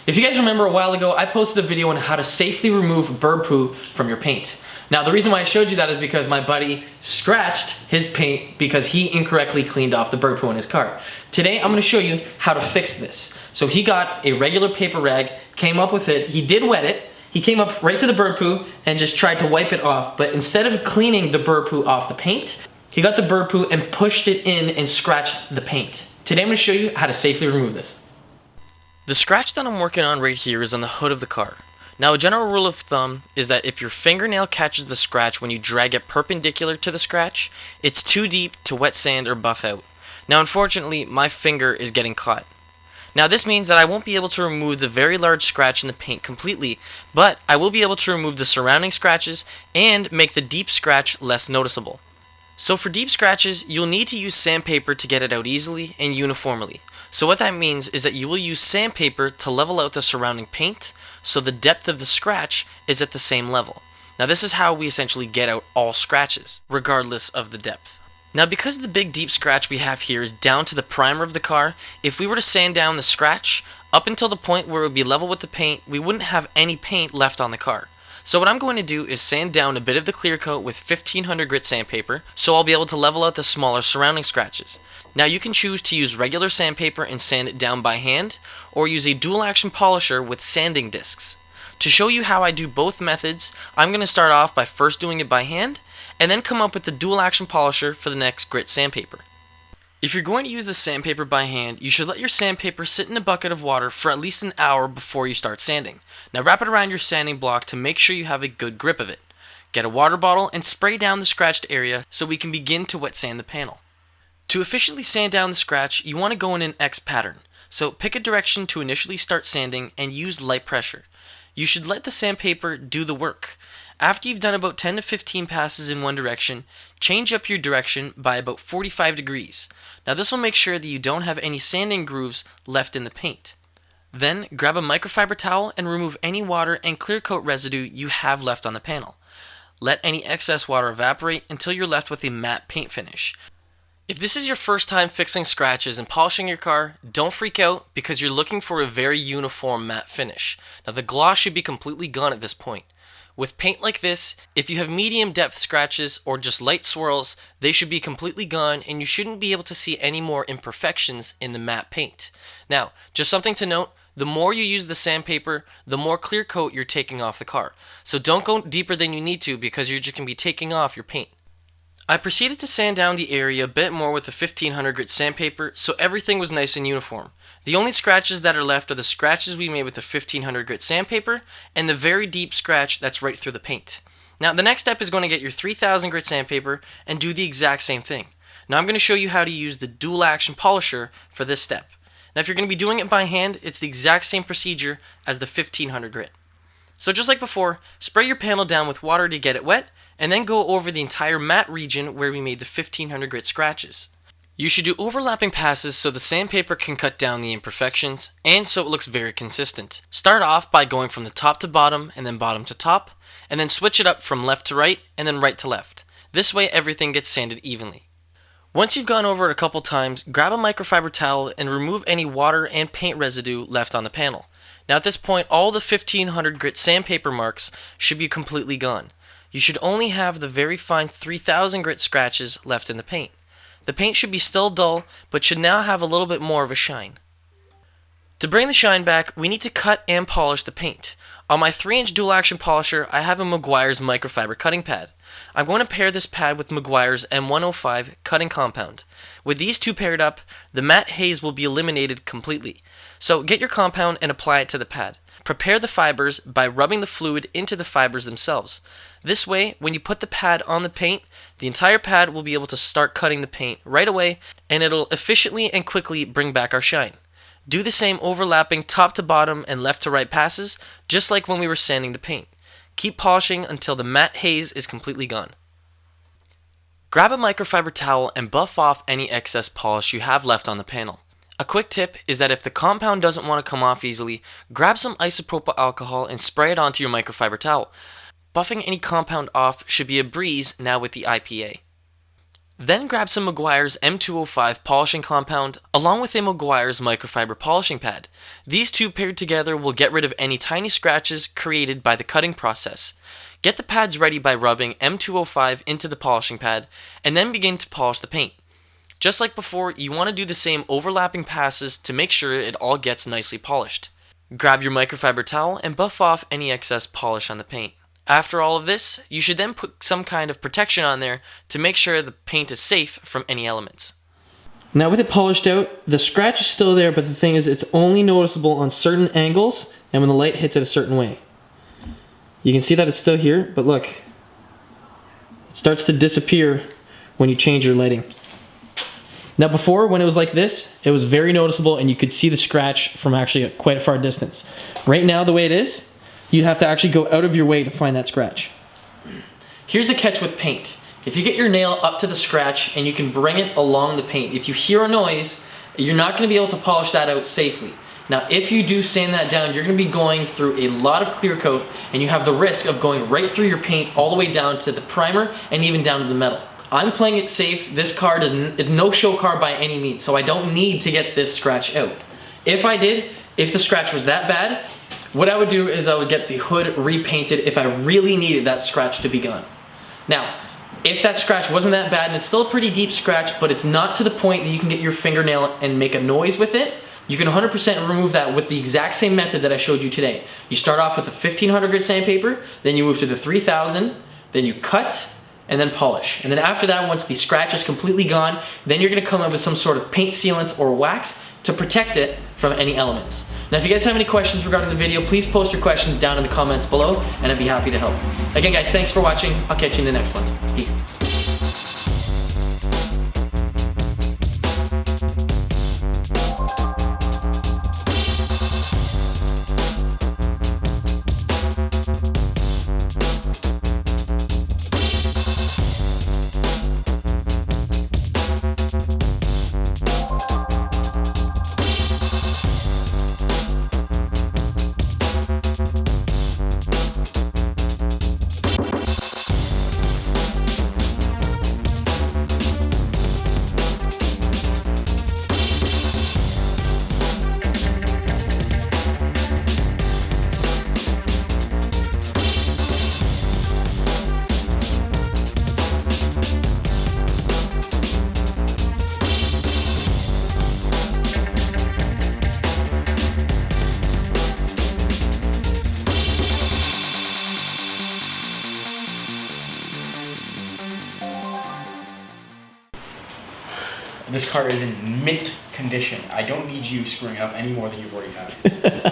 If you guys remember a while ago, I posted a video on how to safely remove bird poo from your paint. Now the reason why I showed you that is because my buddy scratched his paint because he incorrectly cleaned off the bird poo in his car. Today I'm going to show you how to fix this. So he got a regular paper rag, came up with it, he did wet it, he came up right to the bird poo and just tried to wipe it off, but instead of cleaning the bird poo off the paint, he got the bird poo and pushed it in and scratched the paint. Today I'm going to show you how to safely remove this. The scratch that I'm working on right here is on the hood of the car. Now a general rule of thumb is that if your fingernail catches the scratch when you drag it perpendicular to the scratch, it's too deep to wet sand or buff out. Now unfortunately, my finger is getting caught. Now this means that I won't be able to remove the very large scratch in the paint completely, but I will be able to remove the surrounding scratches and make the deep scratch less noticeable. So for deep scratches, you'll need to use sandpaper to get it out easily and uniformly. So what that means is that you will use sandpaper to level out the surrounding paint, so the depth of the scratch is at the same level. Now this is how we essentially get out all scratches, regardless of the depth. Now because the big deep scratch we have here is down to the primer of the car, if we were to sand down the scratch, up until the point where it would be level with the paint, we wouldn't have any paint left on the car. So what I'm going to do is sand down a bit of the clear coat with 1500 grit sandpaper, so I'll be able to level out the smaller surrounding scratches. Now you can choose to use regular sandpaper and sand it down by hand, or use a dual action polisher with sanding discs. To show you how I do both methods, I'm going to start off by first doing it by hand, and then come up with the dual action polisher for the next grit sandpaper. If you're going to use the sandpaper by hand, you should let your sandpaper sit in a bucket of water for at least an hour before you start sanding. Now wrap it around your sanding block to make sure you have a good grip of it. Get a water bottle and spray down the scratched area so we can begin to wet sand the panel. To efficiently sand down the scratch, you want to go in an X pattern. So pick a direction to initially start sanding and use light pressure. You should let the sandpaper do the work. After you've done about 10 to 15 passes in one direction, change up your direction by about 45 degrees. Now this will make sure that you don't have any sanding grooves left in the paint. Then grab a microfiber towel and remove any water and clear coat residue you have left on the panel. Let any excess water evaporate until you're left with a matte paint finish. If this is your first time fixing scratches and polishing your car, don't freak out because you're looking for a very uniform matte finish. Now the gloss should be completely gone at this point. With paint like this, if you have medium depth scratches or just light swirls, they should be completely gone and you shouldn't be able to see any more imperfections in the matte paint. Now, just something to note, the more you use the sandpaper, the more clear coat you're taking off the car. So don't go deeper than you need to because you're just going to be taking off your paint. I proceeded to sand down the area a bit more with the 1500 grit sandpaper so everything was nice and uniform. The only scratches that are left are the scratches we made with the 1500 grit sandpaper and the very deep scratch that's right through the paint. Now the next step is going to get your 3000 grit sandpaper and do the exact same thing. Now I'm going to show you how to use the dual action polisher for this step. Now if you're going to be doing it by hand, it's the exact same procedure as the 1500 grit. So just like before, spray your panel down with water to get it wet, and then go over the entire matte region where we made the 1500 grit scratches. You should do overlapping passes so the sandpaper can cut down the imperfections, and so it looks very consistent. Start off by going from the top to bottom, and then bottom to top, and then switch it up from left to right, and then right to left. This way everything gets sanded evenly. Once you've gone over it a couple times, grab a microfiber towel and remove any water and paint residue left on the panel. Now at this point, all the 1500 grit sandpaper marks should be completely gone. You should only have the very fine 3000 grit scratches left in the paint. The paint should be still dull, but should now have a little bit more of a shine. To bring the shine back, we need to cut and polish the paint. On my 3-inch dual action polisher, I have a Meguiar's microfiber cutting pad. I'm going to pair this pad with Meguiar's M105 cutting compound. With these two paired up, the matte haze will be eliminated completely. So get your compound and apply it to the pad. Prepare the fibers by rubbing the fluid into the fibers themselves. This way, when you put the pad on the paint, the entire pad will be able to start cutting the paint right away, and it'll efficiently and quickly bring back our shine. Do the same overlapping top to bottom and left to right passes, just like when we were sanding the paint. Keep polishing until the matte haze is completely gone. Grab a microfiber towel and buff off any excess polish you have left on the panel. A quick tip is that if the compound doesn't want to come off easily, grab some isopropyl alcohol and spray it onto your microfiber towel. Buffing any compound off should be a breeze now with the IPA. Then grab some Meguiar's M205 polishing compound along with a Meguiar's microfiber polishing pad. These two paired together will get rid of any tiny scratches created by the cutting process. Get the pads ready by rubbing M205 into the polishing pad and then begin to polish the paint. Just like before, you want to do the same overlapping passes to make sure it all gets nicely polished. Grab your microfiber towel and buff off any excess polish on the paint. After all of this, you should then put some kind of protection on there to make sure the paint is safe from any elements. Now with it polished out, the scratch is still there, but the thing is it's only noticeable on certain angles and when the light hits it a certain way. You can see that it's still here, but look, it starts to disappear when you change your lighting. Now before, when it was like this, it was very noticeable and you could see the scratch from actually quite a far distance. Right now, the way it is, you have to actually go out of your way to find that scratch. Here's the catch with paint. If you get your nail up to the scratch and you can bring it along the paint, if you hear a noise, you're not going to be able to polish that out safely. Now if you do sand that down, you're going to be going through a lot of clear coat and you have the risk of going right through your paint all the way down to the primer and even down to the metal. I'm playing it safe. This card is no show card by any means, so I don't need to get this scratch out. If I did, if the scratch was that bad, what I would do is I would get the hood repainted if I really needed that scratch to be gone. Now, if that scratch wasn't that bad and it's still a pretty deep scratch, but it's not to the point that you can get your fingernail and make a noise with it, you can 100% remove that with the exact same method that I showed you today. You start off with the 1500 grit sandpaper, then you move to the 3000, then you cut, and then polish. And then after that, once the scratch is completely gone, then you're gonna come up with some sort of paint sealant or wax to protect it from any elements. Now, if you guys have any questions regarding the video, please post your questions down in the comments below, and I'd be happy to help. Again, guys, thanks for watching. I'll catch you in the next one. Peace. This car is in mint condition. I don't need you screwing up any more than you've already had.